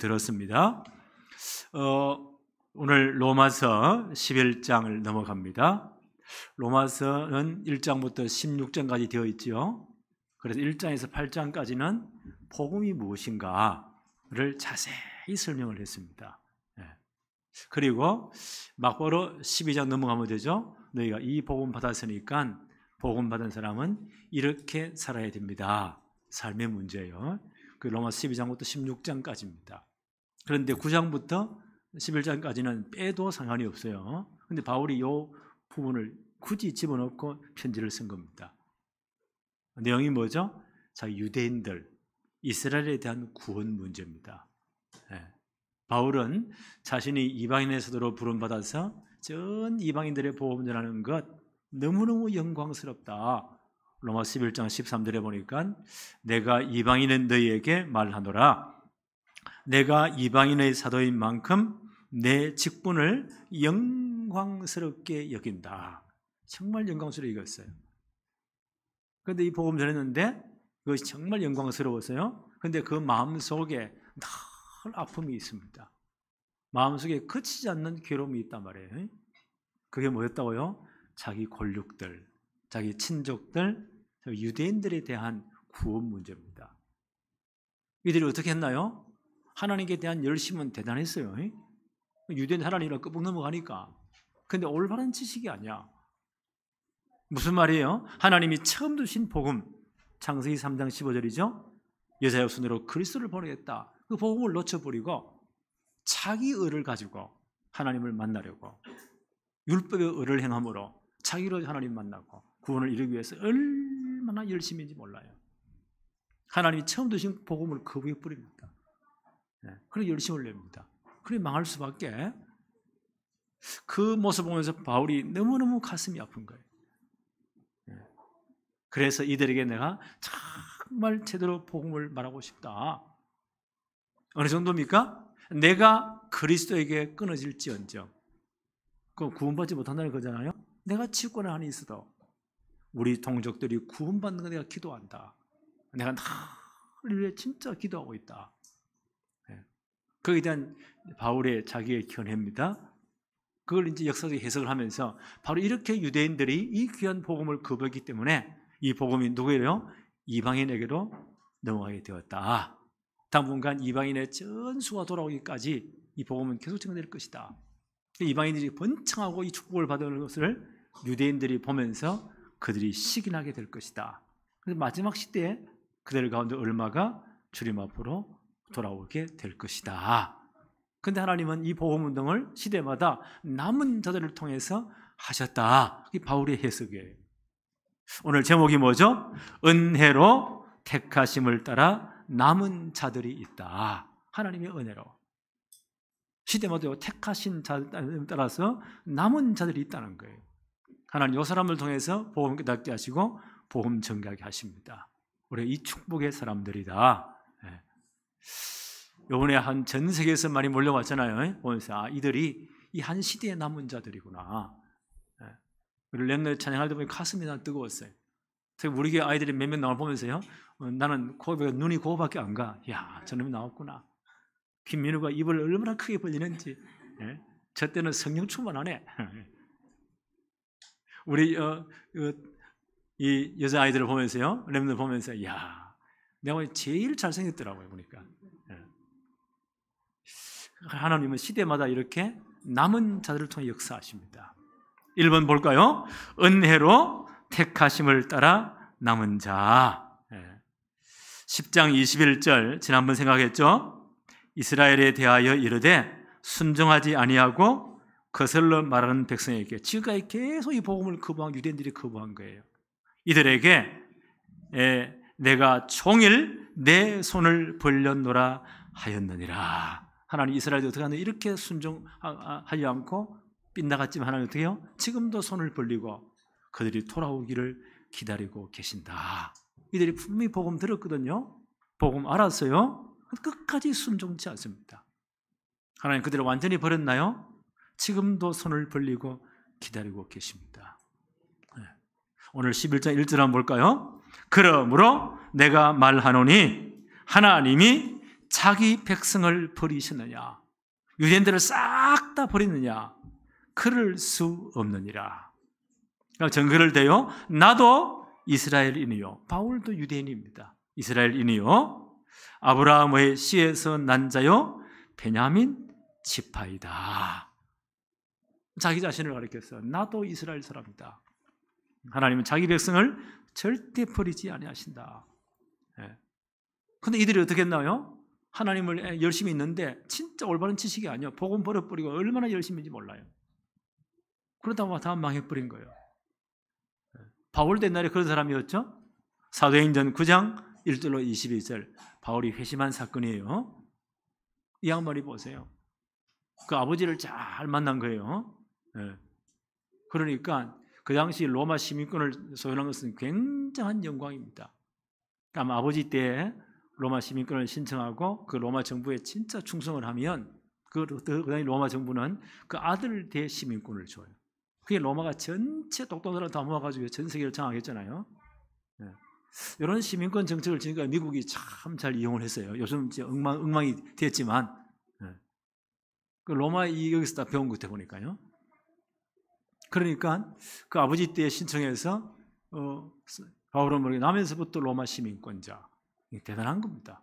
들었습니다. 오늘 로마서 11장을 넘어갑니다. 로마서는 1장부터 16장까지 되어 있죠. 그래서 1장에서 8장까지는 복음이 무엇인가를 자세히 설명을 했습니다. 그리고 막바로 12장 넘어가면 되죠. 너희가 이 복음 받았으니까 복음 받은 사람은 이렇게 살아야 됩니다. 삶의 문제예요. 그 로마 12장부터 16장까지입니다. 그런데 9장부터 11장까지는 빼도 상관이 없어요. 그런데 바울이 이 부분을 굳이 집어넣고 편지를 쓴 겁니다. 내용이 뭐죠? 자, 유대인들, 이스라엘에 대한 구원 문제입니다. 바울은 자신이 이방인의 사도로 부름받아서 전 이방인들의 복음 전하는 것 너무너무 영광스럽다. 로마 11장 13절에 보니까 내가 이방인은 너희에게 말하노라. 내가 이방인의 사도인 만큼 내 직분을 영광스럽게 여긴다. 정말 영광스럽게 여겼어요. 그런데 이 복음 전했는데 그것이 정말 영광스러웠어요. 그런데 그 마음속에 늘 아픔이 있습니다. 마음속에 그치지 않는 괴로움이 있단 말이에요. 그게 뭐였다고요? 자기 권력들, 자기 친족들, 유대인들에 대한 구원 문제입니다. 이들이 어떻게 했나요? 하나님께 대한 열심은 대단했어요. 유대인 하나님이랑 끄북 넘어가니까. 그런데 올바른 지식이 아니야. 무슨 말이에요? 하나님이 처음 주신 복음, 창세기 3장 15절이죠. 여자의 손으로 그리스도를 보내겠다. 그 복음을 놓쳐버리고 자기 의를 가지고 하나님을 만나려고 율법의 의를 행함으로 자기로 하나님 만나고 구원을 이루기 위해서 얼마나 열심인지 몰라요. 하나님이 처음 주신 복음을 거부해 버립니다. 그래 열심을 냅니다. 그래 망할 수밖에. 그 모습 보면서 바울이 너무너무 가슴이 아픈 거예요. 그래서 이들에게 내가 정말 제대로 복음을 말하고 싶다. 어느 정도입니까? 내가 그리스도에게 끊어질지언정, 그 구원받지 못한다는 거잖아요. 내가 치유권을 안에 있어도 우리 동족들이 구원받는 거 내가 기도한다. 내가 늘 위해 진짜 기도하고 있다. 거기에 대한 바울의 자기의 견해입니다. 그걸 이제 역사적 해석을 하면서 바로 이렇게 유대인들이 이 귀한 복음을 거부했기 때문에 이 복음이 누구예요? 이방인에게로 넘어가게 되었다. 당분간 이방인의 전수가 돌아오기까지 이 복음은 계속 전될 것이다. 이방인들이 번창하고 이 축복을 받는 것을 유대인들이 보면서 그들이 시기나게 될 것이다. 그래서 마지막 시대에 그들 가운데 얼마가 주님 앞으로 돌아오게 될 것이다. 그런데 하나님은 이 복음 운동을 시대마다 남은 자들을 통해서 하셨다. 이게 바울의 해석이에요. 오늘 제목이 뭐죠? 은혜로 택하심을 따라 남은 자들이 있다. 하나님의 은혜로 시대마다 택하신 자들에 따라서 남은 자들이 있다는 거예요. 하나님 이 사람을 통해서 복음 깨닫게 하시고 복음 전가하게 하십니다. 우리 이 축복의 사람들이다. 이번에 한 전 세계에서 많이 몰려왔잖아요. 보면서 이들이 이 한 시대의 남은 자들이구나. 우리 렘넌트 찬양할 때 보니 가슴이 난 뜨거웠어요. 특히 우리 교회 아이들이 몇 명 나올 보면서요. 나는 눈이 그거밖에 안 가. 야, 저놈이 나왔구나. 김민우가 입을 얼마나 크게 벌리는지. 저 때는 성령 충만하네. 우리 이 여자 아이들을 보면서요. 렘넌트 보면서 야, 내가 제일 잘생겼더라고요. 보니까. 하나님은 시대마다 이렇게 남은 자들을 통해 역사하십니다. 1번 볼까요? 은혜로 택하심을 따라 남은 자. 10장 21절 지난번 생각했죠? 이스라엘에 대하여 이르되 순종하지 아니하고 거슬러 말하는 백성에게, 지금까지 계속 이 복음을 거부한 유대인들이 거부한 거예요. 이들에게 내가 종일 내 손을 벌렸노라 하였느니라. 하나님 이스라엘이 어떻게 하느냐, 이렇게 순종하지 않고 빗나갔지만 하나님 어떻게 해요? 지금도 손을 벌리고 그들이 돌아오기를 기다리고 계신다. 이들이 분명히 복음 들었거든요. 복음 알았어요. 끝까지 순종치 않습니다. 하나님 그들을 완전히 버렸나요? 지금도 손을 벌리고 기다리고 계십니다. 오늘 11장 1절 한번 볼까요? 그러므로 내가 말하노니 하나님이 자기 백성을 버리셨느냐? 유대인들을 싹 다 버리느냐? 그럴 수 없느니라. 정글을 대요. 나도 이스라엘인이요. 바울도 유대인입니다. 이스라엘인이요. 아브라함의 씨에서 난 자요. 베냐민 지파이다. 자기 자신을 가리켰어요. 나도 이스라엘 사람이다. 하나님은 자기 백성을 절대 버리지 아니하신다. 그런데 이들이 어떻게 했나요? 하나님을 열심히 있는데 진짜 올바른 지식이 아니에요. 복음 버려버리고 얼마나 열심인지 몰라요. 그러다가 다 망해버린 거예요. 바울도 옛날에 그런 사람이었죠. 사도행전 9장 1절로 22절 바울이 회심한 사건이에요. 이 양반이 보세요. 그 아버지를 잘 만난 거예요. 그러니까 그 당시 로마 시민권을 소유한 것은 굉장한 영광입니다. 아마 아버지 때 로마 시민권을 신청하고 그 로마 정부에 진짜 충성을 하면 그 당시 로마 정부는 그 아들 대 시민권을 줘요. 그게 로마가 전체 똑똑한 사람 다 모아가지고 전 세계를 장악했잖아요. 이런 시민권 정책을 지금까지 미국이 참 잘 이용을 했어요. 요즘 이제 엉망이 됐지만 그 로마 여기서 다 배운 것 같아 보니까요. 그러니까 그 아버지 때 신청해서 바울은 모르게 나면서부터 로마 시민권자. 대단한 겁니다.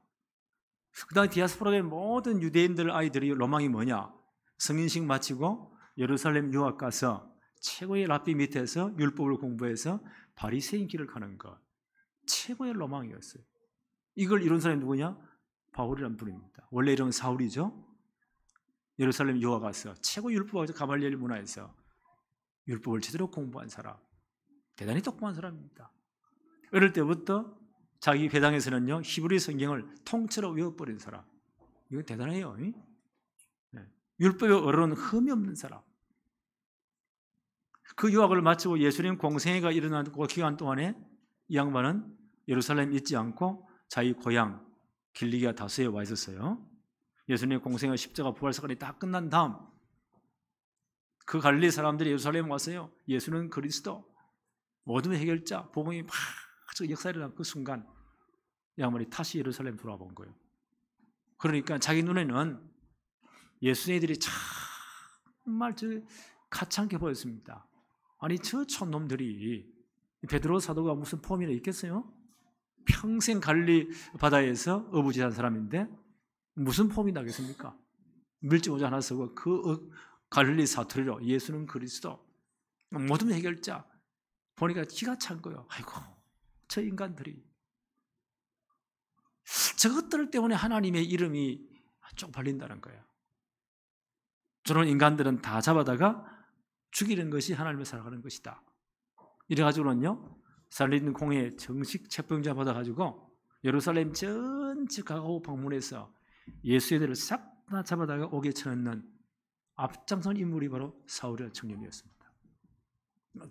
그 다음에 디아스포라의 모든 유대인들 아이들이 로망이 뭐냐? 성인식 마치고 예루살렘 유학 가서 최고의 랍비 밑에서 율법을 공부해서 바리새인 길을 가는 것. 최고의 로망이었어요. 이걸 이룬 사람이 누구냐? 바울이라는 분입니다. 원래 이름은 사울이죠. 예루살렘 유학 가서 최고 율법학자 가말리엘 문화에서 율법을 제대로 공부한 사람. 대단히 똑똑한 사람입니다. 어릴 때부터 자기 회당에서는요 히브리 성경을 통째로 외워버린 사람. 이거 대단해요. 율법의 어른은 흠이 없는 사람. 그 유학을 마치고 예수님 공생애가 일어난 그 기간 동안에 이 양반은 예루살렘 있지 않고 자기 고향 길리기아 다소에 와 있었어요. 예수님의 공생애 십자가 부활 사건이 다 끝난 다음 그 갈릴리 사람들이 예루살렘 왔어요. 예수는 그리스도 모든 해결자 복음이 막 역사에 일어난 그 순간 이 양반이 다시 예루살렘 돌아와 본 거예요. 그러니까 자기 눈에는 예수님들이 정말 가찮게 보였습니다. 아니 저 촌놈들이 베드로 사도가 무슨 폼이나 있겠어요? 평생 갈릴리 바다에서 어부지한 사람인데 무슨 폼이 나겠습니까? 밀짚모자 하나 쓰고 그 갈릴리 사투리로 예수는 그리스도 모든 해결자 보니까 기가 찬 거예요. 아이고 저 인간들이 저것들 때문에 하나님의 이름이 쪽팔린다는 거예요. 저런 인간들은 다 잡아다가 죽이는 것이 하나님을 살아가는 것이다. 이래가지고는요 살린 공회 정식 체포영장 받아가지고 예루살렘 전체 가고 방문해서 예수애들을 싹 다 잡아다가 옥에 쳐넣는 앞장선 인물이 바로 사울이라는 청년이었습니다.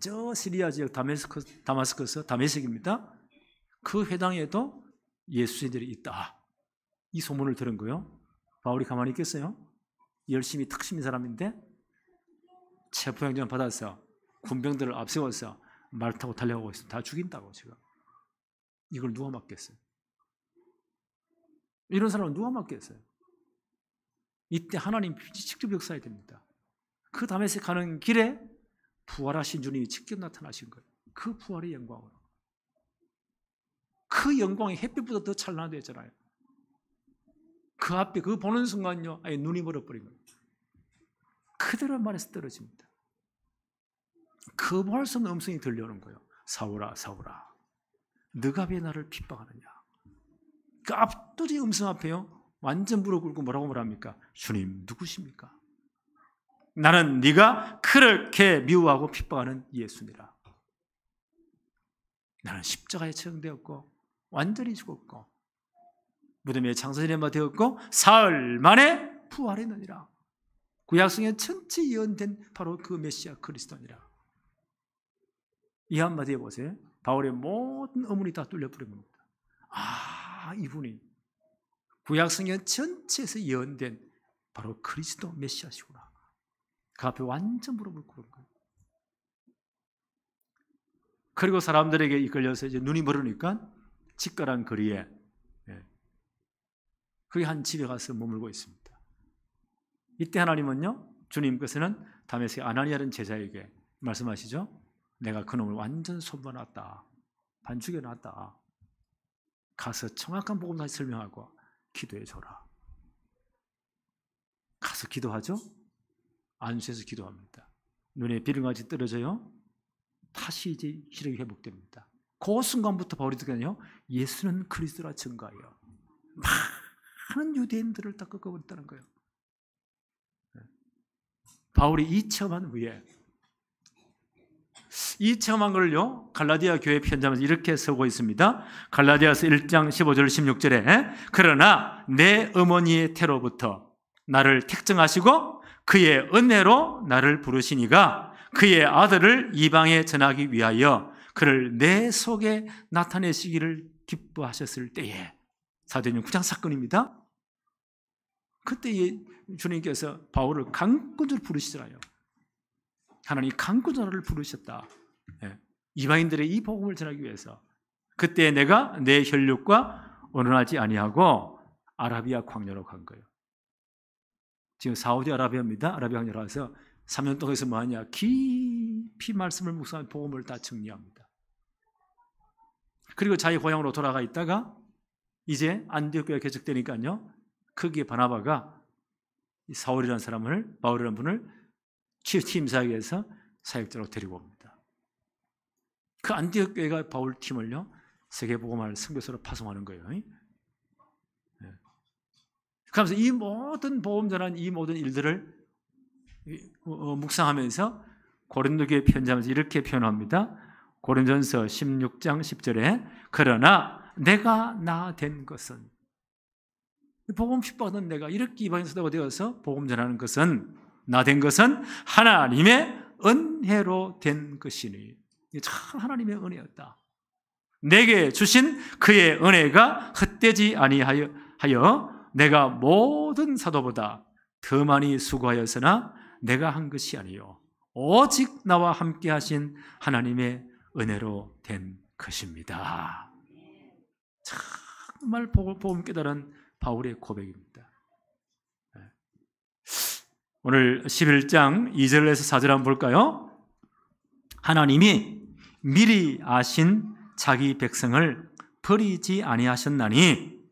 저 시리아 지역 다메섹입니다. 그 회당에도 예수애들이 있다. 이 소문을 들은 거예요. 바울이 가만히 있겠어요? 열심히 특심인 사람인데 체포영장 받아서 군병들을 앞세워서 말 타고 달려가고 있으면 다 죽인다고 지금. 이걸 누가 막겠어요? 이런 사람은 누가 막겠어요? 이때 하나님 직접 역사해야 됩니다. 그 다메섹 가는 길에 부활하신 주님이 직접 나타나신 거예요. 그 부활의 영광으로. 그 영광이 햇빛보다 더 찬란하잖아요. 그 앞에 그 보는 순간요, 아예 눈이 멀어버린 거예요. 그대로 말해서 떨어집니다. 거부할 수 없는 음성이 들려오는 거예요. 사울아, 사울아, 너가 왜 나를 핍박하느냐? 그 압도적인 음성 앞에요, 완전 무릎 꿇고 뭐라고 말합니까? 주님 누구십니까? 나는 네가 그렇게 미워하고 핍박하는 예수니라. 나는 십자가에 처형되었고 완전히 죽었고 무덤에 장사지내마 되었고 사흘 만에 부활했느니라. 구약성에 전체 예언된 바로 그 메시아 그리스도니라. 이 한마디에 보세요. 바울의 모든 어문이 다 뚫려버린 겁니다. 아, 이분이 구약성경 전체에서 예언된 바로 그리스도 메시아시구나. 그 앞에 완전 무릎을 꿇은 거예요. 그리고 사람들에게 이끌려서 이제 눈이 멀으니까 직결한 거리에 그게 한 집에 가서 머물고 있습니다. 이때 하나님은요, 주님께서는 다메섹 아나니아라는 제자에게 말씀하시죠. 내가 그놈을 완전 손봐놨다. 반죽여놨다. 가서 정확한 복음 다시 설명하고 기도해줘라. 가서 기도하죠. 안수해서 기도합니다. 눈에 비름같이 떨어져요. 다시 이제 시력이 회복됩니다. 그 순간부터 바울이 듣거든요. 예수는 그리스도라 증거하여 많은 유대인들을 다 꺾어버렸다는 거예요. 바울이 이 체험한 후에 이 체험한 걸요, 갈라디아 교회 편지하면서 이렇게 쓰고 있습니다. 갈라디아서 1장 15절 16절에 그러나 내 어머니의 태로부터 나를 택정하시고 그의 은혜로 나를 부르시니가 그의 아들을 이방에 전하기 위하여 그를 내 속에 나타내시기를 기뻐하셨을 때에, 사도행전 9장 사건입니다. 그때 주님께서 바울을 강권으로 부르시잖아요. 하나님이 강권으로 부르셨다. 이방인들의 이 복음을 전하기 위해서. 그때 내가 내 혈육과 언언하지 아니하고 아라비아 광야로 간 거예요. 지금 사우디아라비아입니다. 아라비아 광야로 가서 3년 동안에서 뭐하냐? 깊이 말씀을 묵상한 복음을 다 정리합니다. 그리고 자기 고향으로 돌아가 있다가 이제 안디옥 교회가 개척되니까요, 거기에 바나바가 사울이라는 사람을, 바울이라는 분을 취임사하기 위해서 사역자로 데리고 옵니다. 그 안디옥 교회가 바울 팀을요, 세계복음화를 선교사로 파송하는 거예요. 그러면서 이 모든 복음 전한 이 모든 일들을 묵상하면서 고린도 교회 편지하면서 이렇게 표현합니다. 고린전서 16장 10절에 그러나 내가 나 된 것은, 복음 핍박하던 내가 이렇게 이방인 사도가 되어서 복음 전하는 것은, 나 된 것은 하나님의 은혜로 된 것이니. 이게 참 하나님의 은혜였다. 내게 주신 그의 은혜가 헛되지 아니하여 내가 모든 사도보다 더 많이 수고하였으나 내가 한 것이 아니요 오직 나와 함께 하신 하나님의 은혜로 된 것입니다. 정말 복음 깨달은 바울의 고백입니다. 오늘 11장 2절에서 4절 한번 볼까요? 하나님이 미리 아신 자기 백성을 버리지 아니하셨나니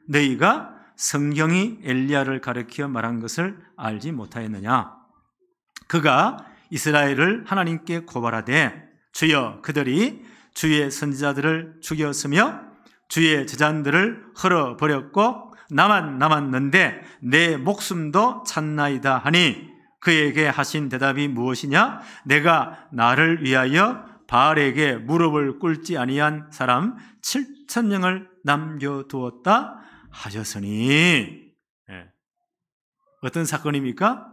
너희가 성경이 엘리야를 가리켜 말한 것을 알지 못하였느냐? 그가 이스라엘을 하나님께 고발하되 주여 그들이 주의 선지자들을 죽였으며 주의 제자들을 헐어버렸고 나만 남았는데 내 목숨도 찾나이다 하니 그에게 하신 대답이 무엇이냐? 내가 나를 위하여 바알에게 무릎을 꿇지 아니한 사람 7,000명을 남겨두었다 하셨으니. 어떤 사건입니까?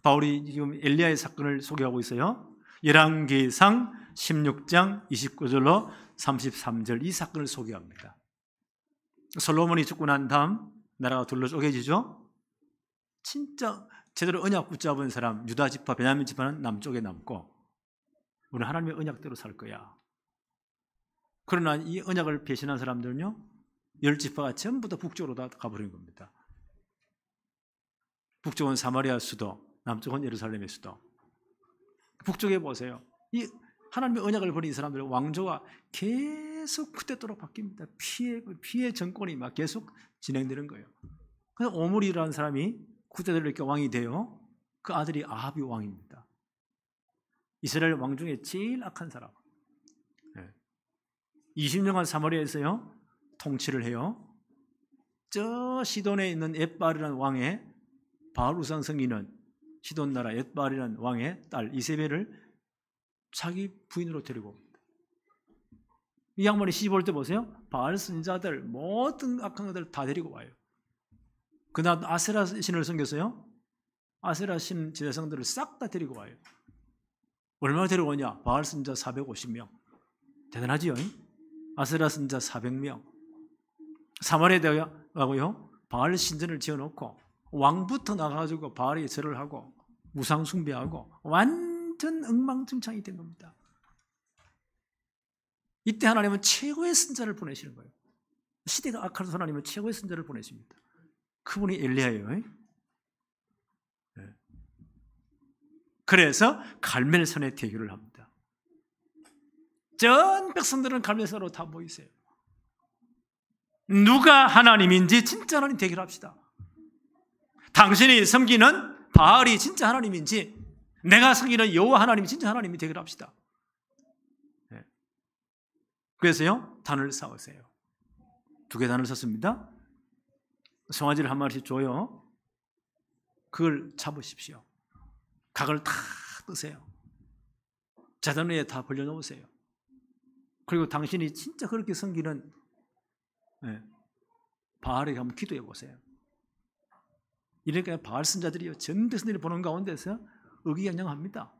바울이 지금 엘리야의 사건을 소개하고 있어요. 열왕기상 16장 29절로 33절 이 사건을 소개합니다. 솔로몬이 죽고 난 다음 나라가 둘러 쪼개지죠. 진짜 제대로 언약 붙잡은 사람 유다 지파, 베냐민 지파는 남쪽에 남고 우리는 하나님의 언약대로 살 거야. 그러나 이 언약을 배신한 사람들은요, 10지파가 전부 다 북쪽으로 다 가버린 겁니다. 북쪽은 사마리아 수도, 남쪽은 예루살렘의 수도. 북쪽에 보세요. 이 하나님의 언약을 버린 사람들의 왕조가 계속 그때도록 바뀝니다. 피해 정권이 막 계속 진행되는 거예요. 그래서 오므리라는 사람이 그때대로 이렇게 왕이 돼요. 그 아들이 아합이 왕입니다. 이스라엘 왕 중에 제일 악한 사람. 20년간 사마리아에서요 통치를 해요. 저 시돈에 있는 엣바알이라는 왕의, 바알 우상 섬기는 시돈 나라 엣바알이라는 왕의 딸 이세벨을 자기 부인으로 데리고 옵니다. 이 양반이 시집 올 때 보세요. 바알 선지자들 모든 악한 것들 다 데리고 와요. 그다음 아세라 신을 섬겼어요. 아세라 신 제사장들을 싹 다 데리고 와요. 얼마나 데리고 오냐? 바알 선지자 450명. 대단하지요? 아세라 선지자 400명. 사마리아에 가고요, 바알 신전을 지어놓고 왕부터 나가가지고 바알에 절을 하고 우상 숭배하고 완전 엉망진창이 된 겁니다. 이때 하나님은 최고의 선자를 보내시는 거예요. 시대가 악해서 하나님은 최고의 선자를 보내십니다. 그분이 엘리야예요. 그래서 갈멜산에 대기를 합니다. 전 백성들은 갈멜산으로 다 모이세요. 누가 하나님인지 진짜 하나님 대기를 합시다. 당신이 섬기는 바알이 진짜 하나님인지, 내가 섬기는 여호와 하나님이 진짜 하나님이 대기를 합시다. 그래서요, 단을 쌓으세요. 2개 단을 섰습니다. 송아지를 한 마리씩 줘요. 그걸 잡으십시오. 각을 다 뜨세요. 재단 위에 다 벌려놓으세요. 그리고 당신이 진짜 그렇게 섬기는 바알에게 한번 기도해 보세요. 이러니까 바알 선자들이요, 전 백성들이 보는 가운데서 의기양양합니다.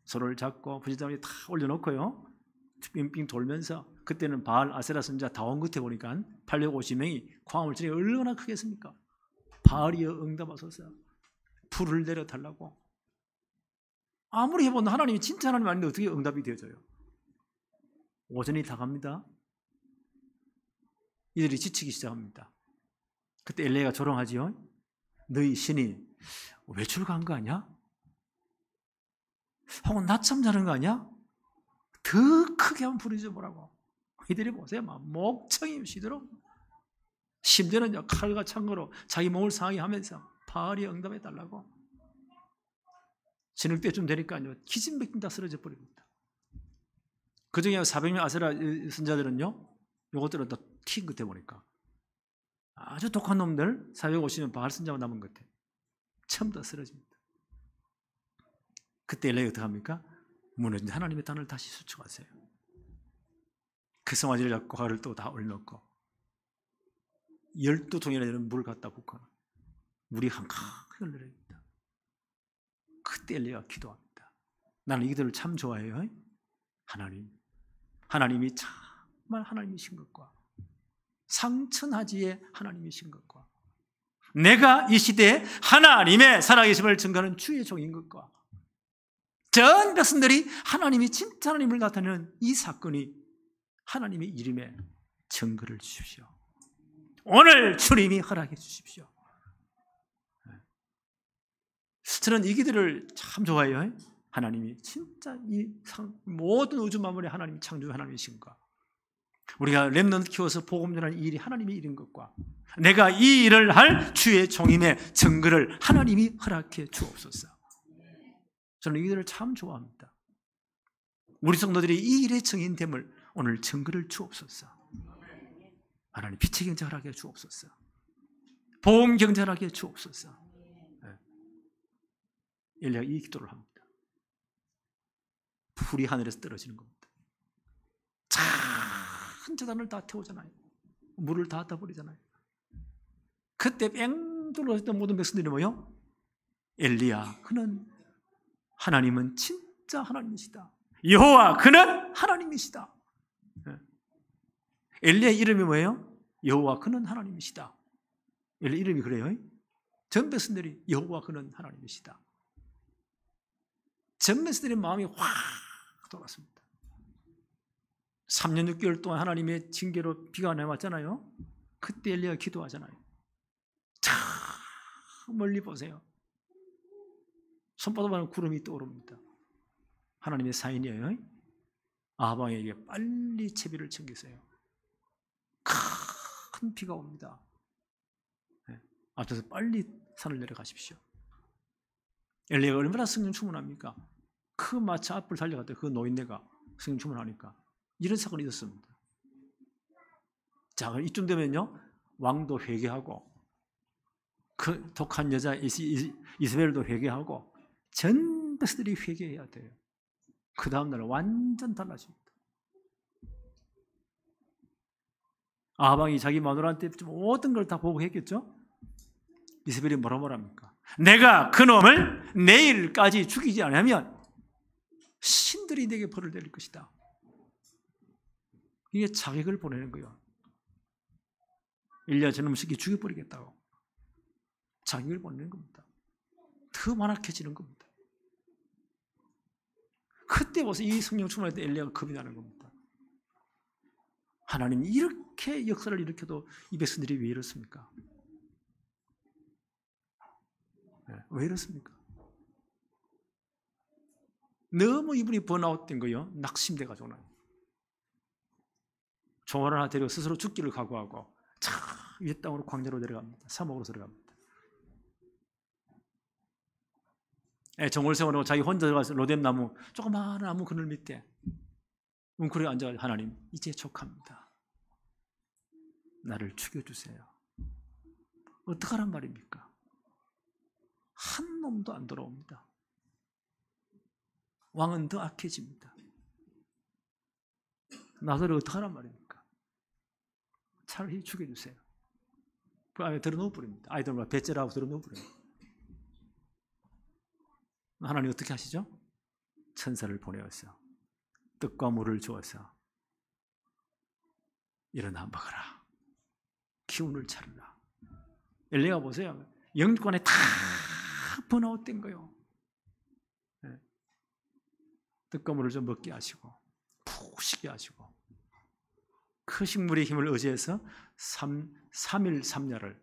서로를 잡고 부지장 위에 다 올려놓고요, 빙빙 돌면서, 그때는 바알 아세라 선자 다 온 끝에 보니까 850명이 광화문 전에 얼마나 크겠습니까? 바알이여 응답하소서, 불을 내려달라고. 아무리 해봐도 하나님이 진짜 하나님 아닌데 어떻게 응답이 되어져요? 오전이 다갑니다. 이들이 지치기 시작합니다. 그때 엘리야가 조롱하지요. 너희 신이 외출 간 거 아니야? 혹은 낮잠 자는 거 아니야? 더 크게 한번 부르지 보라고. 이들이 보세요, 막 목청이 쉬도록, 심지어는 칼과 창으로 자기 몸을 상하게 하면서 바알이 응답해 달라고. 저녁 때쯤 되니까요, 기진맥진 다 쓰러져 버립니다. 그 중에 400명 아세라 선자들은요, 요것들은 다 튀긴 끝에 보니까 아주 독한 놈들 450명 바알 선자가 남은 것 같아. 전부 다 쓰러집니다. 그때 엘리야가 어떻게 합니까? 무너진 하나님의 단을 다시 수축하세요. 그 송아지를 잡고 가를 또 다 올려놓고 12통이나 되는 물을 갖다 붓고 물이 한가득 흘러냅니다. 그때 엘리야가 기도합니다. 나는 이들을 참 좋아해요. 하나님이 정말 하나님이신 것과 상천하지의 하나님이신 것과 내가 이 시대에 하나님의 살아계심을 증거하는 주의 종인 것과 전 백성들이 하나님이 진짜 하나님을 나타내는 이 사건이 하나님의 이름에 증거를 주십시오. 오늘 주님이 허락해 주십시오. 저는 이 기도를 참 좋아해요. 하나님이 진짜 이 모든 우주 만물의 하나님이 창조 하나님이신가, 우리가 렘넌트 키워서 복음 전하는 이 일이 하나님의 일인 것과 내가 이 일을 할 주의 종임의 증거를 하나님이 허락해 주옵소서. 저는 이 기도를 참 좋아합니다. 우리 성도들이 이 일의 증인됨을 오늘 증거를 주옵소서. 하나님 빛의 경제 허락해 주옵소서. 보험 경제 허락해 주옵소서. 엘리야가 이 기도를 합니다. 불이 하늘에서 떨어지는 겁니다. 한 재단을 다 태우잖아요. 물을 다 갖다 버리잖아요. 그때 뺑 둘러졌던 모든 백성들이 뭐요? 엘리야, 그는 하나님은 진짜 하나님이시다. 여호와, 그는 하나님이시다. 엘리야의 이름이 뭐예요? 여호와, 그는 하나님이시다. 엘리야 이름이 그래요. 전 백성들이 여호와, 그는 하나님이시다. 전 백성들의 마음이 확 돌았습니다. 3년 6개월 동안 하나님의 징계로 비가 내왔잖아요. 그때 엘리야가 기도하잖아요. 참 멀리 보세요. 손바닥만한 구름이 떠오릅니다. 하나님의 사인이에요. 아방에게 빨리 채비를 챙기세요. 큰 비가 옵니다. 앞서서 빨리 산을 내려가십시오. 엘리야가 얼마나 성령 충만합니까? 그 마차 앞을 달려갔다 그 노인네가 성령 충만하니까 이런 사건이 있었습니다. 자, 이쯤 되면요, 왕도 회개하고 그 독한 여자 이스벨도 회개하고 전 백성들이 회개해야 돼요. 그 다음날 완전 달라집니다. 아방이 자기 마누라한테 모든 걸 다 보고 했겠죠? 이스벨이 뭐라 합니까? 내가 그놈을 내일까지 죽이지 않으면 신들이 내게 벌을 내릴 것이다. 이게 자객을 보내는 거예요. 엘리야 저놈 새끼 죽여버리겠다고 자객을 보내는 겁니다. 더 만악해지는 겁니다. 그때 와서 이 성령 충만할 때 엘리야가 겁이 나는 겁니다. 하나님이 이렇게 역사를 일으켜도 이 백성들이 왜 이렇습니까? 왜 이렇습니까? 너무 이분이 번아웃된 거예요. 낙심돼가지고 종을 하나 데리고 스스로 죽기를 각오하고 위에 땅으로 광야로 내려갑니다. 사목으로 들어갑니다. 종을 세워놓고 자기 혼자 들어가서 로뎀 나무, 조그마한 나무 그늘 밑에 웅크려 앉아 하나님 이제 족합니다. 나를 죽여주세요. 어떡하란 말입니까? 한 놈도 안 돌아옵니다. 왕은 더 악해집니다. 나더러 어떡하란 말입니까? 차라리 죽여주세요. 그 안에 들어놓아 버립니다. 아이들만 배째라고 들어놓아 버립니다. 하나님 어떻게 하시죠? 천사를 보내어서 떡과 물을 주어서 일어나 먹어라. 기운을 차리라. 엘리야가 보세요. 영육간에 다 번아웃된 거예요. 떡과 물을 좀 먹게 하시고 푹 쉬게 하시고 그 식물의 힘을 의지해서 3일 3야를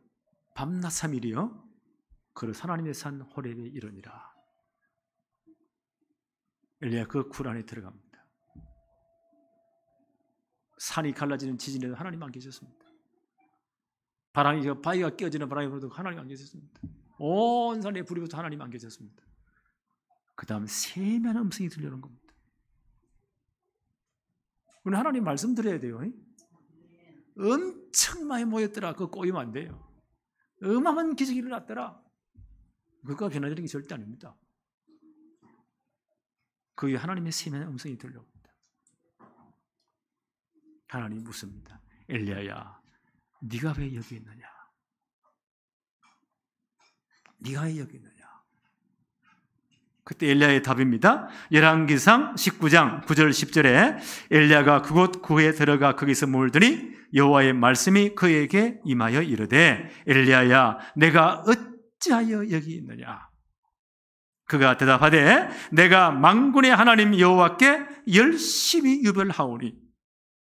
밤낮 3일이요. 그리고 하나님의 산 호렙에 이르니라. 엘리야 그 굴 안에 들어갑니다. 산이 갈라지는 지진에도 하나님 안 계셨습니다. 바위가 깨어지는 바람이 불어도 하나님 안 계셨습니다. 온 산에 불이 붙어 하나님 안 계셨습니다. 그 다음 세미한 음성이 들려오는 겁니다. 우리 하나님 말씀 드려야 돼요. 엄청 많이 모였더라. 그거 꼬이면 안 돼요. 어마어마한 기적이 일어났더라. 그거가 변화되는 게 절대 아닙니다. 그 위에 하나님의 세미한 음성이 들려옵니다. 하나님 묻습니다. 엘리야야, 네가 왜 여기 있느냐? 네가 왜 여기 있느냐? 그때 엘리야의 답입니다. 열왕기상 19장 9절 10절에 엘리야가 그곳 구에 들어가 거기서 물더니 여호와의 말씀이 그에게 임하여 이르되 엘리야야 내가 어찌하여 여기 있느냐? 그가 대답하되 내가 만군의 하나님 여호와께 열심히 유별하오니.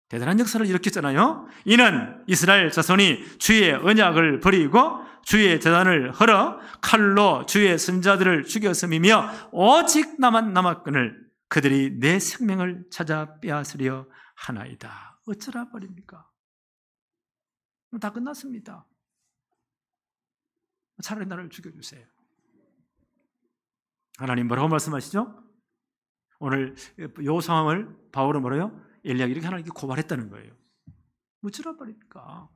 대단한 역사를 일으켰잖아요. 이는 이스라엘 자손이 주의 언약을 버리고 주의 제단을 헐어 칼로 주의 선자들을 죽였음이며 오직 나만 남았거늘 그들이 내 생명을 찾아 빼앗으려 하나이다. 어쩌라 말입니까? 다 끝났습니다. 차라리 나를 죽여주세요. 하나님 뭐라고 말씀하시죠? 오늘 이 상황을 바울은 뭐래요? 엘리야가 이렇게 하나님께 고발했다는 거예요. 어쩌라 말입니까?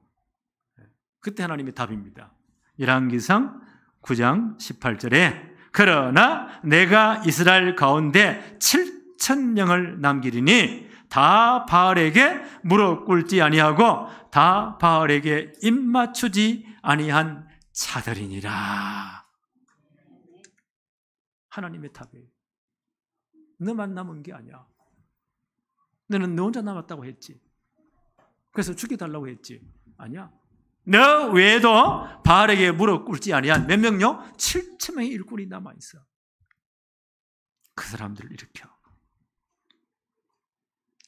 그때 하나님의 답입니다. 열왕기상 9장 18절에 그러나 내가 이스라엘 가운데 7,000명을 남기리니 다 바알에게 무릎 꿇지 아니하고 다 바알에게 입 맞추지 아니한 자들이니라. 하나님의 답이에요. 너만 남은 게 아니야. 너는 너 혼자 남았다고 했지. 그래서 죽여달라고 했지. 아니야. 너 외에도 바알에게 무릎 꿇지 아니한 몇 명요? 7,000명의 일꾼이 남아있어. 그 사람들을 일으켜.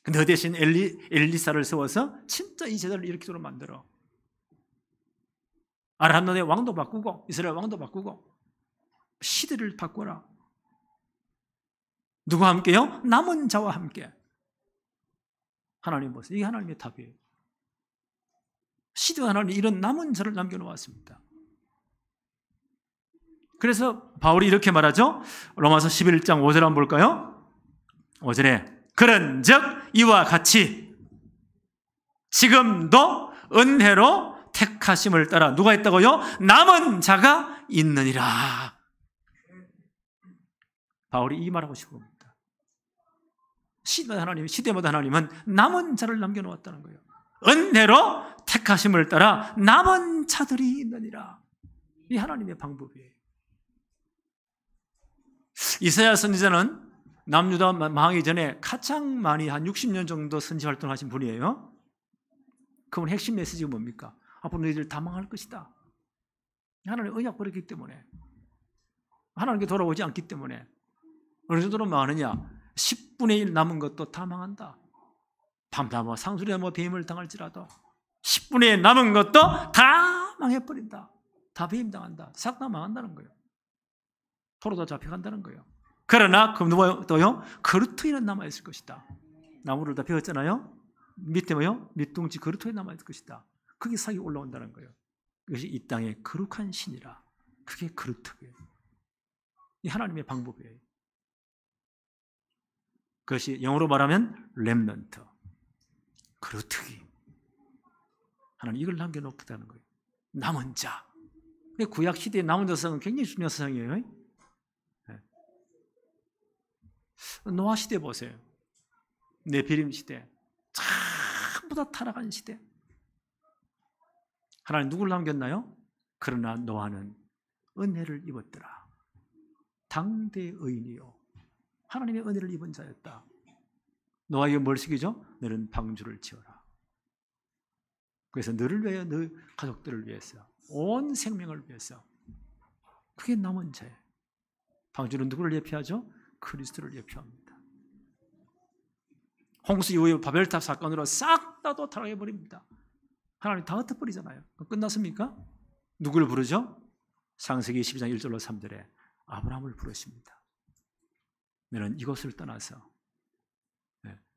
근데 그 대신 엘리사를 세워서 진짜 이 제자를 일으키도록 만들어. 아람나라의 왕도 바꾸고 이스라엘 왕도 바꾸고 시대를 바꿔라. 누구와 함께요? 남은 자와 함께. 하나님 보세요. 이게 하나님의 답이에요. 시대와 하나님이 이런 남은 자를 남겨놓았습니다. 그래서 바울이 이렇게 말하죠. 로마서 11장 5절 한번 볼까요? 5절에 그런즉 이와 같이 지금도 은혜로 택하심을 따라 누가 있다고요? 남은 자가 있느니라. 바울이 이 말하고 싶은 겁니다. 시대마다 하나님은 남은 자를 남겨놓았다는 거예요. 은혜로 택하심을 따라 남은 자들이 있느니라. 이 하나님의 방법이에요. 이사야 선지자는 남유다 망하기 전에 가장 많이 한 60년 정도 선지 활동하신 분이에요. 그분 핵심 메시지가 뭡니까? 앞으로 너희들 다 망할 것이다. 하나님 언약 버렸기 때문에, 하나님께 돌아오지 않기 때문에 어느 정도로 망하느냐? 10분의 1 남은 것도 다 망한다. 밤나무 상술에 배임을 당할지라도 10분의 1 남은 것도 다 망해버린다. 다 배임당한다. 싹 다 망한다는 거예요. 포로도 잡혀간다는 거예요. 그러나 그 또요 그루터기는 남아있을 것이다. 나무를 다 베었잖아요. 밑에 뭐요? 밑둥지 그루터기 남아있을 것이다. 그게 싹이 올라온다는 거예요. 이것이 이 땅의 거룩한 신이라. 그게 그루터기예요. 이 하나님의 방법이에요. 그것이 영어로 말하면 렘넌트, 그루터기. 하나님 이걸 남겨놓겠다는 거예요. 남은 자. 구약 시대의 남은 자성은 굉장히 중요한 사상이에요. 네. 노아 시대 보세요. 네피림 시대. 전부 다 타락한 시대. 하나님 누구를 남겼나요? 그러나 노아는 은혜를 입었더라. 당대 의인이요. 하나님의 은혜를 입은 자였다. 노아에게 뭘 시키죠? 너는 방주를 지어라. 그래서 너를 위하여 너 가족들을 위해서 온 생명을 위해서. 그게 남은 자예요. 방주는 누구를 예표하죠? 그리스도를 예표합니다. 홍수 이후에 바벨탑 사건으로 싹 다 타락해버립니다. 하나님 다 흩어버리잖아요. 끝났습니까? 누구를 부르죠? 창세기 12장 1절로 3절에 아브라함을 부르십니다. 너는 이곳을 떠나서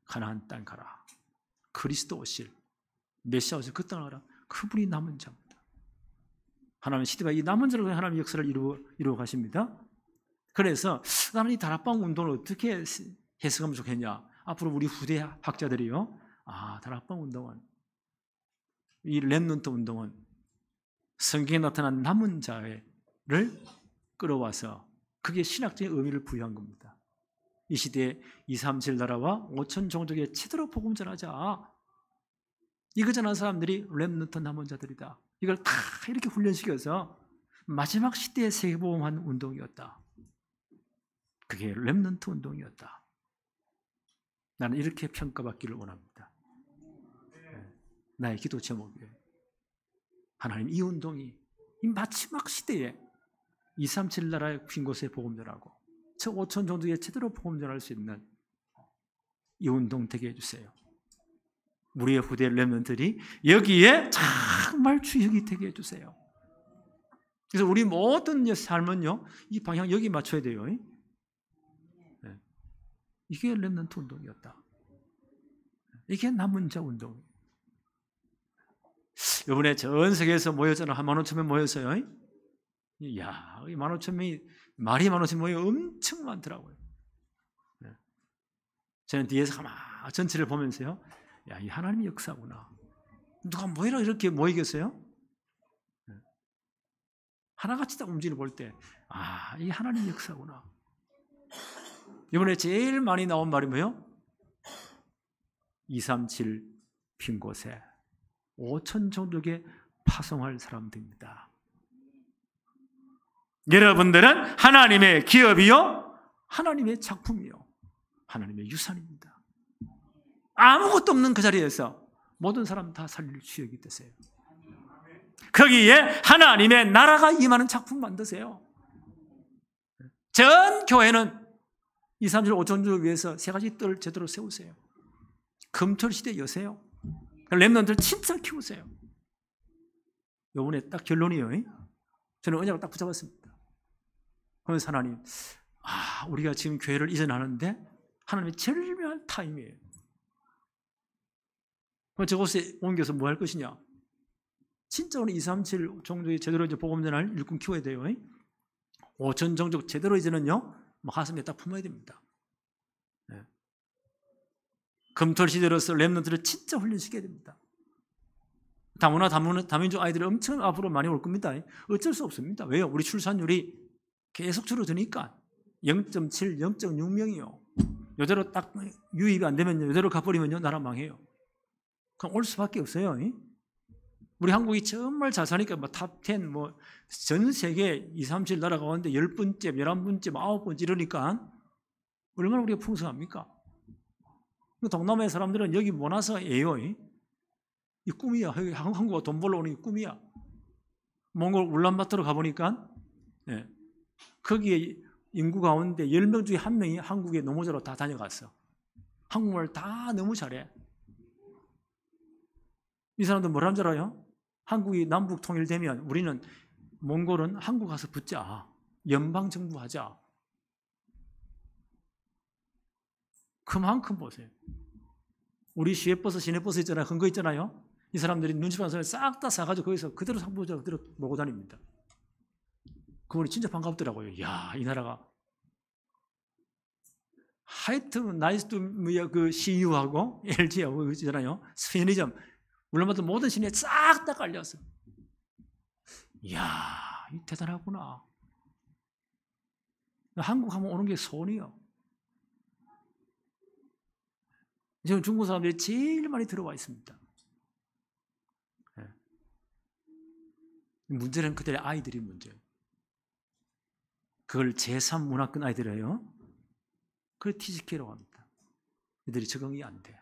가나안 땅 가라. 그리스도 오실 메시아 오실 그 땅을 가라. 그분이 남은 자입니다. 하나님 시대가 이 남은 자로 하나님의 역사를 이루어 가십니다. 그래서 나는 이 다락방 운동을 어떻게 해석하면 좋겠냐? 앞으로 우리 후대 학자들이요. 다락방 운동은, 이 렘넌트 운동은 성경에 나타난 남은 자를 끌어와서 그게 신학적인 의미를 부여한 겁니다. 이 시대에 237 나라와 5천 종족의 제대로 복음 전하자. 이거 전한 사람들이 렘넌트 남은 자들이다. 이걸 다 이렇게 훈련시켜서 마지막 시대에 세계복음한 운동이었다. 그게 렘넌트 운동이었다. 나는 이렇게 평가받기를 원합니다. 나의 기도 제목이에요. 하나님 이 운동이 이 마지막 시대에 237 나라의 빈 곳에 복음 전하고 저 5천 종족에 제대로 복음 전할 수 있는 이 운동 되게 해주세요. 우리의 후대 렘넌트들이 여기에 정말 주역이 되게 해주세요. 그래서 우리 모든 삶은요, 이 방향 여기 맞춰야 돼요. 이게 렘넌트 운동이었다. 이게 남은 자 운동. 이번에 전 세계에서 모였잖아요. 한 15,000명 모였어요. 이야, 15,000명이, 말이 15,000명 모여 엄청 많더라고요. 저는 뒤에서 가만 전체를 보면서요. 야, 이 하나님의 역사구나. 누가 모이라 이렇게 모이겠어요? 하나같이 딱 움직이는 볼 때, 이 하나님의 역사구나. 이번에 제일 많이 나온 말이 뭐예요? 237 빈 곳에 5천 종족에 파송할 사람들입니다. 여러분들은 하나님의 기업이요, 하나님의 작품이요, 하나님의 유산입니다. 아무것도 없는 그 자리에서 모든 사람 다 살릴 주역이 되세요. 거기에 하나님의 나라가 임하는 작품 만드세요. 전 교회는 237 5천 종족을 위해서 세 가지 뜰을 제대로 세우세요. 금토일 시대 여세요. 렘넌트를 진짜 키우세요. 이번에 딱 결론이에요. 저는 언약을 딱 붙잡았습니다. 그래서 하나님, 우리가 지금 교회를 이전하는데 하나님의 절묘한 타임이에요. 저곳에 옮겨서 뭐 할 것이냐? 진짜 오늘 237 종족이 제대로 이제 복음 전할 일꾼 키워야 돼요. 5천 종족 제대로 이제는요, 가슴에 딱 품어야 됩니다. 금토일 시대로서 렘넌트를 진짜 훈련시켜야 됩니다. 다문화 다민족 아이들이 엄청 앞으로 많이 올 겁니다. 어쩔 수 없습니다. 왜요? 우리 출산율이 계속 줄어드니까 0.7, 0.6명이요. 이대로 딱 유입이 안 되면요, 이대로 가버리면요, 나라 망해요. 그럼 올 수밖에 없어요. 우리 한국이 정말 잘 사니까 탑 10, 전 세계 237 나라 가운데 10번째, 11번째, 9번째 이러니까 얼마나 우리가 풍성합니까? 동남아의 사람들은 여기 못 와서예요. 이 꿈이야. 한국가 돈 벌러 오는 게 꿈이야. 몽골 울란바토르 가보니까 거기에 인구 가운데 10명 중에 1명이 한국의 노무자로 다 다녀갔어. 한국말 다 너무 잘해. 이 사람들 뭐라는 줄 알아요? 한국이 남북 통일되면 우리는 몽골은 한국 가서 붙자. 연방정부 하자. 그만큼 보세요. 우리 시외버스, 시내버스 있잖아요. 큰 거 있잖아요. 이 사람들이 눈치 보는 사람을 싹 다 사가지고 거기서 그대로 상부자 그대로 몰고 다닙니다. 그분이 진짜 반갑더라고요. 이야, 이 나라가. 하여튼 나이스도 그 CU하고 LG하고 있잖아요. 편의점, 물론마다 모든 시내에 싹 다 깔렸어. 이야, 대단하구나. 한국 하면 오는 게 손이요. 지금 중국 사람들이 제일 많이 들어와 있습니다. 문제는 그들의 아이들이 문제예요. 그걸 제3문화권 아이들이에요. 그걸 TGK라고 합니다. 이들이 적응이 안 돼.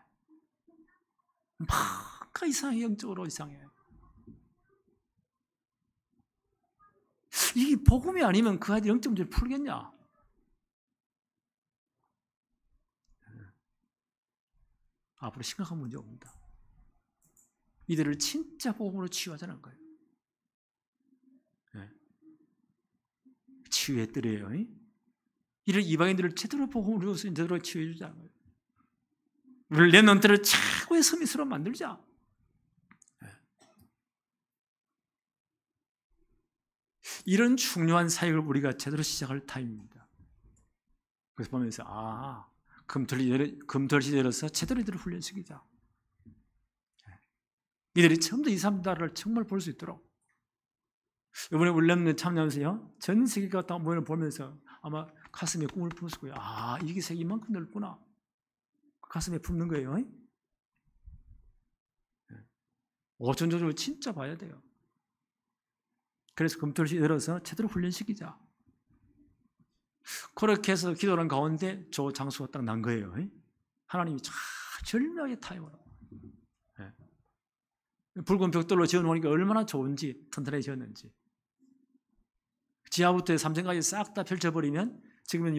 막 이상해, 영적으로 이상해. 이게 복음이 아니면 그 아이들 영적 문제를 풀겠냐? 앞으로 심각한 문제가 옵니다. 이들을 진짜 복음으로 치유하자는 거예요. 치유의 뜰이에요. 이를 이방인들을 제대로 복음으로 제대로 치유해 주자는 거예요. 우리를 렘넌트를 최고의 서밋으로 만들자. 이런 중요한 사역을 우리가 제대로 시작할 타임입니다. 그래서 보면서 금털시 열어서 제대로 이들을 훈련시키자. 이들이 처음부터 2, 3달을 정말 볼 수 있도록. 이번에 우리 렘넌트 참여하면서요, 전 세계가 다 모여를 보면서 아마 가슴에 꿈을 품었을 거예요. 이게 세계 이만큼 넓구나. 가슴에 품는 거예요. 5천 조직을 진짜 봐야 돼요. 그래서 금토일시 열어서 제대로 훈련시키자. 그렇게 해서 기도하는 가운데 저 장수가 딱 난 거예요. 하나님이 참 절묘하게 타임으로. 붉은 벽돌로 지어놓으니까 얼마나 좋은지, 튼튼하게 지었는지. 지하부터 3층까지 싹 다 펼쳐버리면 지금은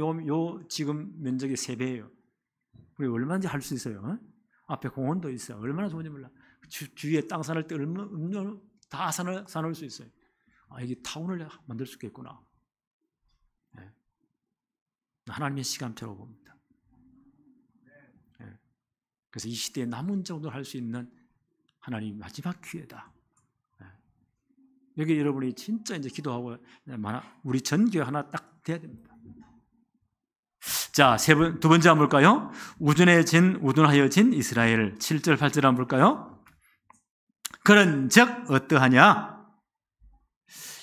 지금 면적의 3배예요. 우리 얼마든지 할 수 있어요. 앞에 공원도 있어요. 얼마나 좋은지 몰라. 주위에 땅 사놓을 때 얼마나 다 사놓을 수 있어요. 이게 타운을 만들 수 있겠구나. 하나님의 시간표로 봅니다. 그래서 이 시대에 남은 정도를 할 수 있는 하나님 마지막 기회다. 여기 여러분이 진짜 이제 기도하고 우리 전교회 하나 딱 돼야 됩니다. 자, 두 번째 한번 볼까요? 우둔하여진 이스라엘 7절 8절 한번 볼까요? 그런즉 어떠하냐?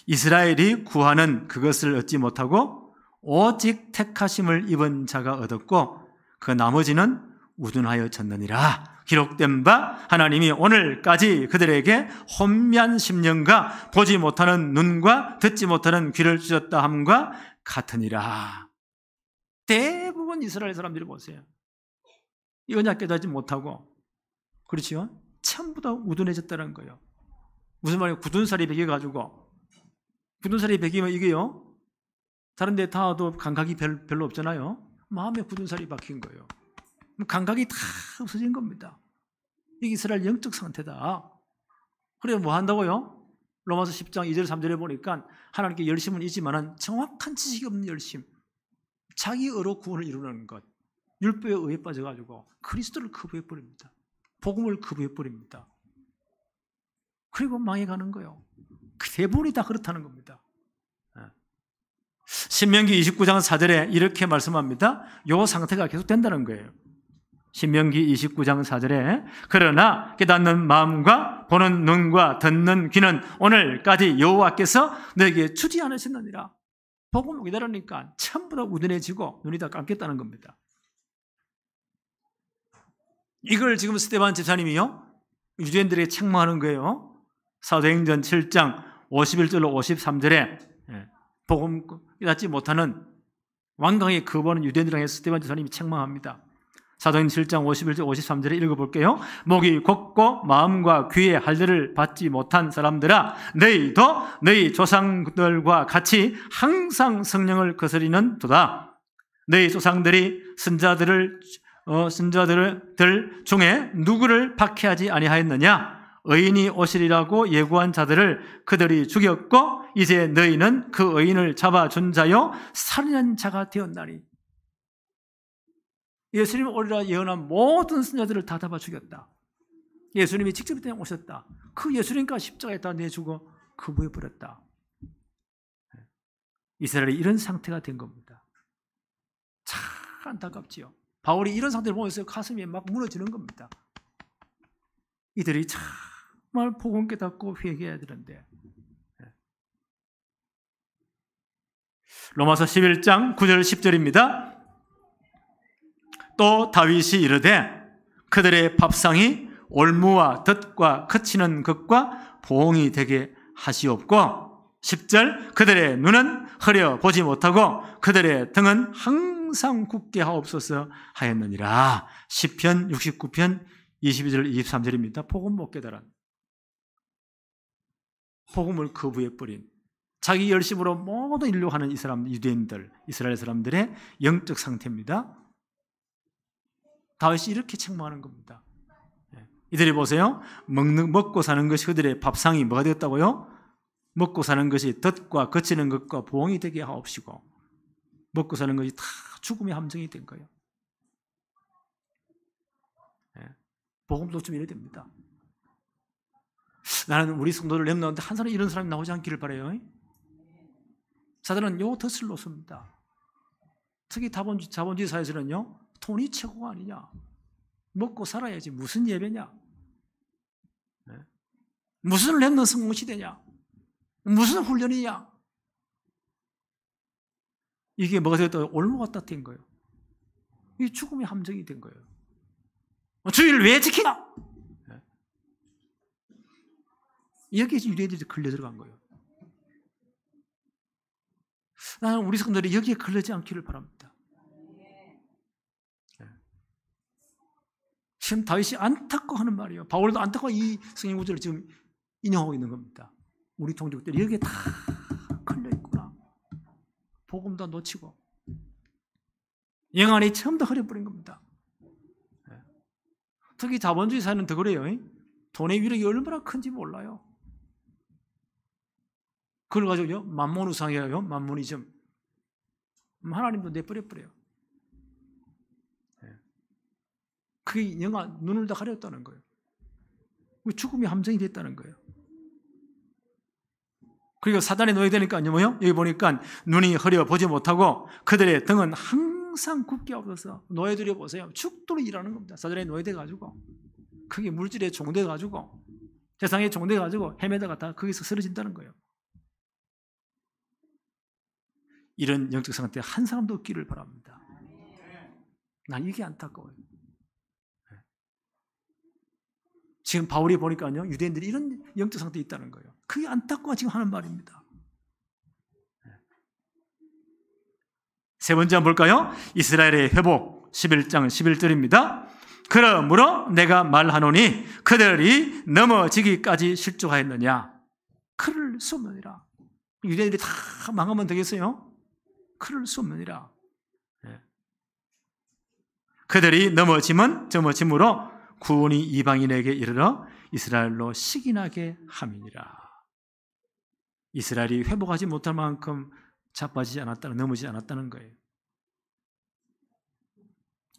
이스라엘이 구하는 그것을 얻지 못하고 오직 택하심을 입은 자가 얻었고 그 나머지는 우둔하여졌느니라. 기록된 바 하나님이 오늘까지 그들에게 혼미한 심령과 보지 못하는 눈과 듣지 못하는 귀를 주셨다 함과 같으니라. 대부분 이스라엘 사람들이 보세요. 이 언약 깨닫지 못하고, 그렇지요? 전부 다 우둔해졌다는 거예요. 무슨 말이에요? 굳은살이 배겨가지고, 굳은살이 배기면 이게요, 다른 데 닿아도 감각이 별로 없잖아요. 마음에 굳은살이 박힌 거예요. 감각이 다 없어진 겁니다. 이게 이스라엘 영적 상태다. 그래 뭐 한다고요? 로마서 10장 2절 3절에 보니까 하나님께 열심은 있지만 정확한 지식이 없는 열심, 자기 의로 구원을 이루는 것, 율법에 의해 빠져가지고 그리스도를 거부해버립니다. 복음을 거부해버립니다. 그리고 망해가는 거예요. 대부분이 다 그렇다는 겁니다. 신명기 29장 4절에 이렇게 말씀합니다. 이 상태가 계속된다는 거예요. 신명기 29장 4절에 그러나 깨닫는 마음과 보는 눈과 듣는 귀는 오늘까지 여호와께서 너에게 주지 않으셨느니라. 복음을 기다리니까 전부 다 우둔해지고 눈이 다 감겼다는 겁니다. 이걸 지금 스데반 집사님이요, 유대인들에게 책망하는 거예요. 사도행전 7장 51절로 53절에 복음 깨닫지 못하는 완강하게 거부하는 유대인들에게 스데반 집사님이 책망합니다. 사도행전 7장 51절 53절에 읽어볼게요. 목이 곧고 마음과 귀에 할례를 받지 못한 사람들아, 너희도 너희 조상들과 같이 항상 성령을 거스리는 도다. 너희 조상들이 선자들 중에 누구를 박해하지 아니하였느냐? 의인이 오시리라고 예고한 자들을 그들이 죽였고 이제 너희는 그 의인을 잡아준 자요 살인한 자가 되었나니. 예수님이 오리라 예언한 모든 선자들을 다 잡아 죽였다. 예수님이 직접 이 땅에 오셨다. 그 예수님과 십자가에다 내주고 거부해버렸다. 이스라엘이 이런 상태가 된 겁니다. 참 안타깝지요. 바울이 이런 상태를 보면서 가슴이 막 무너지는 겁니다. 이들이 정말 복음 깨닫고 회개해야 되는데. 로마서 11장 9절 10절입니다. 또 다윗이 이르되 그들의 밥상이 올무와 덫과 그치는 것과 보응이 되게 하시옵고 10절 그들의 눈은 흐려 보지 못하고 그들의 등은 항상 굳게 하옵소서 하였느니라. 시편 69편 22절 23절입니다. 복음 못 깨달은, 복음을 거부해버린, 자기 열심으로 모든 일로 하는 이 사람, 유대인들, 이스라엘 사람들의 영적 상태입니다. 다윗이 이렇게 책망하는 겁니다. 이들이 보세요. 먹고 사는 것이 그들의 밥상이 뭐가 되었다고요? 먹고 사는 것이 덫과 거치는 것과 보응이 되게 하옵시고, 먹고 사는 것이 다 죽음의 함정이 된 거예요. 복음도 좀 이래야 됩니다. 나는 우리 성도를 렘넌트 한 사람 이런 사람이 나오지 않기를 바라요. 사단은 요 덫을 놓습니다. 특히 자본주의 사회에서는요, 돈이 최고가 아니냐, 먹고 살아야지 무슨 예배냐, 무슨 렘넌트 성공 시대냐, 무슨 훈련이냐. 이게 뭐가 되었다? 올무가 딱 된 거예요. 이게 죽음의 함정이 된 거예요. 주의를 왜 지키냐? 여기에 유대인들이 걸려 들어간 거예요. 나는 우리 성도들이 여기에 걸리지 않기를 바랍니다. 지금 다윗이 안타까워하는 말이에요. 바울도 안타까워 이 성경 구절을 지금 인용하고 있는 겁니다. 우리 동족들이 여기에 다 걸려 있구나. 복음도 놓치고 영안이 처음 더 흐려버린 겁니다. 특히 자본주의 사회는 더 그래요. 돈의 위력이 얼마나 큰지 몰라요. 그걸 가지고요, 만몬우상이에요. 만몬이즘. 하나님도 내버려버려요. 그게 영아 눈을 다 가렸다는 거예요. 죽음이 함정이 됐다는 거예요. 그리고 사단에 놓여야 되니까요, 뭐요? 여기 보니까 눈이 흐려 보지 못하고 그들의 등은 항상 굳게 없어서 노예들이 보세요. 죽도록 일하는 겁니다. 사단에 노예돼가지고, 그게 물질에 종돼가지고, 세상에 종돼가지고 헤매다가 다 거기서 쓰러진다는 거예요. 이런 영적 상태 한 사람도 없기를 바랍니다. 난 이게 안타까워요. 지금 바울이 보니까요, 유대인들이 이런 영적 상태에 있다는 거예요. 그게 안타까워 지금 하는 말입니다. 세 번째 한번 볼까요? 이스라엘의 회복 11장 11절입니다. 그러므로 내가 말하노니 그들이 넘어지기까지 실족하였느냐. 그럴 수 없느니라. 유대인들이 다 망하면 되겠어요? 그럴 수 없느니라. 그들이 넘어짐은 점어짐으로 구원이 이방인에게 이르러 이스라엘로 식인하게 함이니라. 이스라엘이 회복하지 못할 만큼 자빠지지 않았다는, 넘어지지 않았다는 거예요.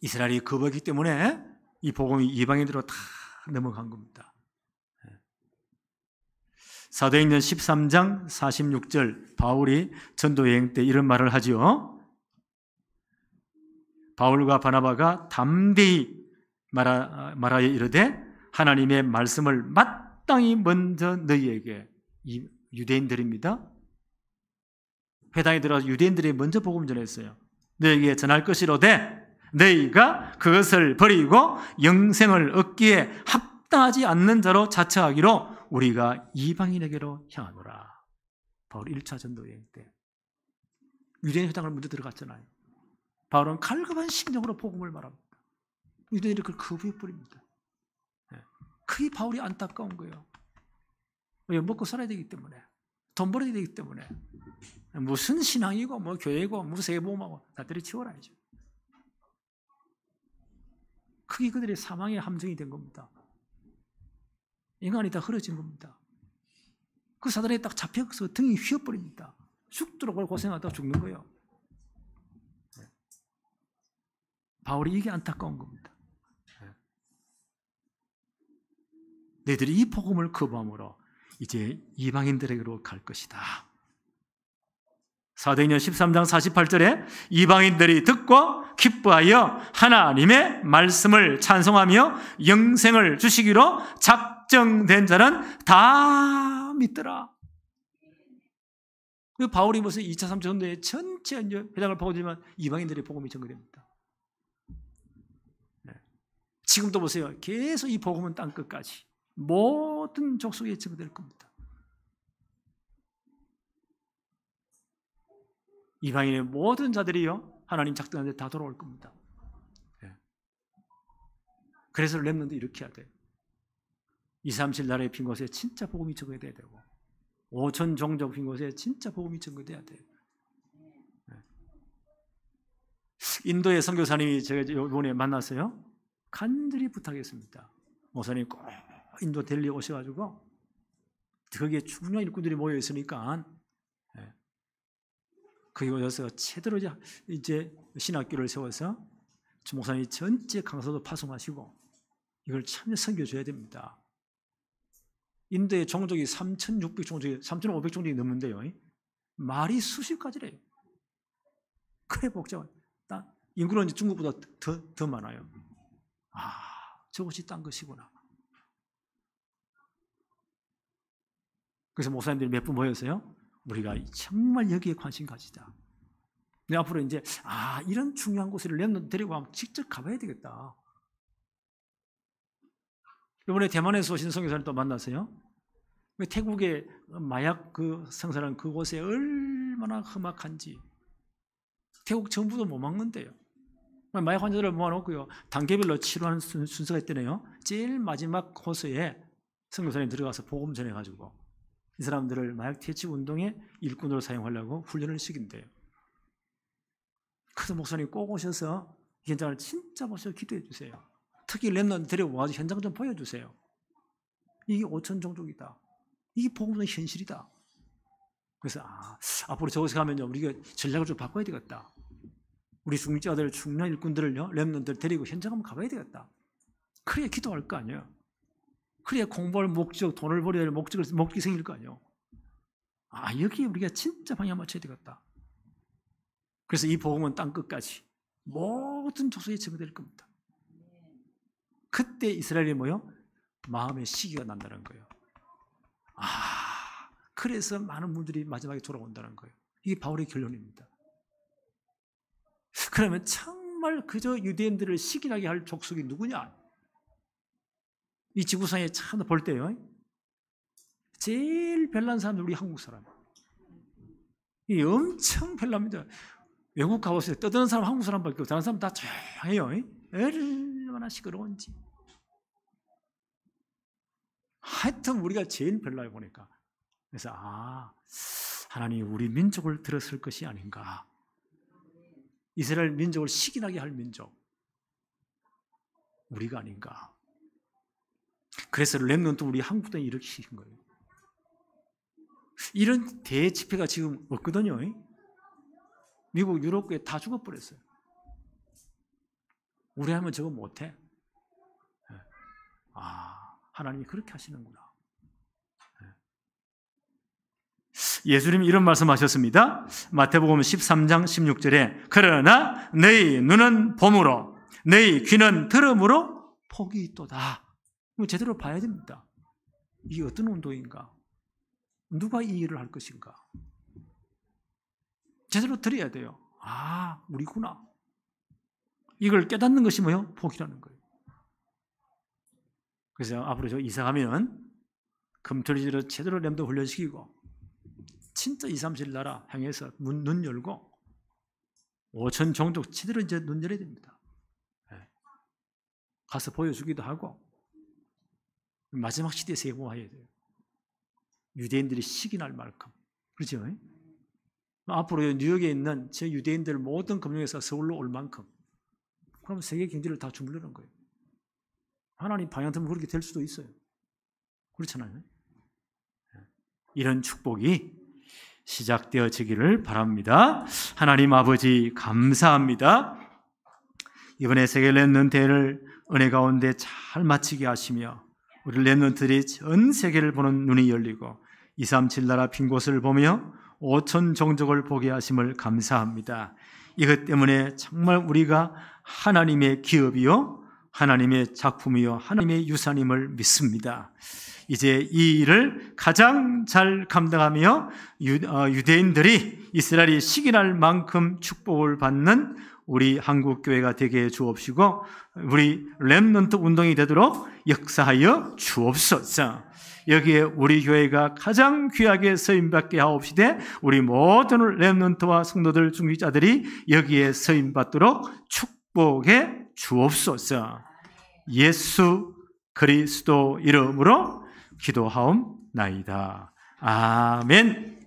이스라엘이 거부했기 때문에 이 복음이 이방인으로 다 넘어간 겁니다. 사도행전 13장 46절 바울이 전도여행 때 이런 말을 하죠. 바울과 바나바가 담대히 말하여 이르되 하나님의 말씀을 마땅히 먼저 너희에게, 이 유대인들입니다. 회당에 들어가서 유대인들이 먼저 복음 전했어요. 너희에게 전할 것이로되 너희가 그것을 버리고 영생을 얻기에 합당하지 않는 자로 자처하기로 우리가 이방인에게로 향하노라. 바울 1차 전도여행 때 유대인 회당을 먼저 들어갔잖아요. 바울은 갈급한 심정으로 복음을 말합니다. 유대인들이 그걸 거부해버립니다. 그게 바울이 안타까운 거예요. 왜? 먹고 살아야 되기 때문에, 돈 벌어야 되기 때문에. 무슨 신앙이고 뭐 교회고 무슨 세보험하고 다 때려치워라야죠. 그게 그들의 사망의 함정이 된 겁니다. 인간이 다 흐려진 겁니다. 그 사단에 딱 잡혀서 등이 휘어버립니다. 죽도록 고생하다가 죽는 거예요. 바울이 이게 안타까운 겁니다. 너희들이 이 복음을 거부함으로 이제 이방인들에게로 갈 것이다. 사도행전 13장 48절에 이방인들이 듣고 기뻐하여 하나님의 말씀을 찬송하며 영생을 주시기로 작정된 자는 다 믿더라. 바울이 무슨 2차, 3차 전도의 전체 회당을 파고들면 이방인들의 복음이 전거됩니다. 지금도 보세요. 계속 이 복음은 땅끝까지 모든 족속에 전거될 겁니다. 이방인의 모든 자들이요 하나님 작정한 데 다 돌아올 겁니다. 그래서 렘넌트 이렇게 해야 돼요. 2, 3, 7 나라의 빈 곳에 진짜 복음이 전거돼야 되고 5천 종족 빈 곳에 진짜 복음이 전거돼야 돼요. 인도의 선교사님이 제가 이번에 만났어요. 간절히 부탁했습니다. 목사님 꼭 인도 델리 오셔가지고 거기에 중요한 일꾼들이 모여 있으니까 거기 오셔서 제대로 이제 신학교를 세워서 목사님이 전체 강사도 파송하시고 이걸 참 섬겨줘야 됩니다. 인도의 종족이 3,600 종족이 3,500 종족이 넘는데요. 말이 수십 가지래요. 그래 복잡한. 인구는 이제 중국보다 더 많아요. 저것이 딴 것이구나. 그래서 목사님들이 몇 분 모여서요. 우리가 정말 여기에 관심 가지자. 근데 앞으로 이제 이런 중요한 곳을 데리고 가면 직접 가봐야 되겠다. 이번에 대만에서 오신 선교사님 또 만났어요. 태국의 마약 그 생산하는 그곳에 얼마나 험악한지 태국 정부도 못 막는데요. 마약 환자들을 모아놓고요. 단계별로 치료하는 순서가 있더래요. 제일 마지막 코스에 선교사님 들어가서 복음 전해가지고 이 사람들을 마약 퇴치 운동의 일꾼으로 사용하려고 훈련을 시킨대요. 그래서 목사님 꼭 오셔서 현장을 진짜 보셔서 기도해 주세요. 특히 렘넌트 데려와서 현장 좀 보여주세요. 이게 5천 종족이다. 이게 복음의 현실이다. 그래서 앞으로 저곳에 가면요 우리가 전략을 좀 바꿔야 되겠다. 우리 중직자들 중요한 일꾼들을요 렘넌트들 데리고 현장 한번 가봐야 되겠다. 그래야 기도할 거 아니에요. 그래야 공부할 목적, 돈을 벌여야 할 목적이 생길 거 아니에요. 여기에 우리가 진짜 방향 맞춰야 되겠다. 그래서 이 복음은 땅끝까지 모든 족속에 전거될 겁니다. 그때 이스라엘이 뭐요? 마음의 시기가 난다는 거예요. 그래서 많은 분들이 마지막에 돌아온다는 거예요. 이게 바울의 결론입니다. 그러면 정말 그저 유대인들을 시기나게 할 족속이 누구냐? 이 지구상에 참 볼 때요. 제일 별난 사람은 우리 한국 사람. 이 엄청 별납니다. 외국 가보세요. 떠드는 사람 한국 사람밖에 없고 다른 사람 다 조용해요. 얼마나 시끄러운지. 하여튼 우리가 제일 별나요 보니까. 그래서 하나님 우리 민족을 들었을 것이 아닌가. 이스라엘 민족을 시기나게 할 민족. 우리가 아닌가. 그래서 렘넌트 우리 한국 땅에 이렇게 시킨 거예요. 이런 대집회가 지금 없거든요. 미국, 유럽에 다 죽어버렸어요. 우리 하면 저거 못해. 하나님이 그렇게 하시는구나. 예수님이 이런 말씀하셨습니다. 마태복음 13장 16절에 그러나 너희 눈은 봄으로 너희 귀는 들음으로 복이 있도다. 제대로 봐야 됩니다. 이게 어떤 운동인가? 누가 이 일을 할 것인가? 제대로 들어야 돼요. 우리구나. 이걸 깨닫는 것이 뭐예요? 복이라는 거예요. 그래서 앞으로 저 이사 가면 금토리지로 제대로 렘도 훈련시키고 진짜 2, 3, 7 나라 향해서 눈 열고 5천 종족 제대로 이제 눈 열어야 됩니다. 가서 보여주기도 하고 마지막 시대에 세공해야 돼요. 유대인들이 시기날 만큼. 그렇죠? 앞으로 뉴욕에 있는 제 유대인들 모든 금융회사 서울로 올 만큼. 그럼 세계 경제를 다 주물르는 거예요. 하나님 방향 틀면 그렇게 될 수도 있어요. 그렇잖아요. 이런 축복이 시작되어지기를 바랍니다. 하나님 아버지 감사합니다. 이번에 세계 렘넌트를 은혜 가운데 잘 마치게 하시며 우리 렘넌트들이 전 세계를 보는 눈이 열리고 237 나라 빈 곳을 보며 5천 종족을 보게 하심을 감사합니다. 이것 때문에 정말 우리가 하나님의 기업이요 하나님의 작품이요 하나님의 유산임을 믿습니다. 이제 이 일을 가장 잘 감당하며 유대인들이 이스라엘이 시기할 만큼 축복을 받는 우리 한국교회가 되게 해 주옵시고 우리 렘넌트 운동이 되도록 역사하여 주옵소서. 여기에 우리 교회가 가장 귀하게 서임받게 하옵시되 우리 모든 렘넌트와 성도들 중직자들이 여기에 서임받도록 축복해 주옵소서. 예수 그리스도 이름으로 기도하옵나이다. 아멘.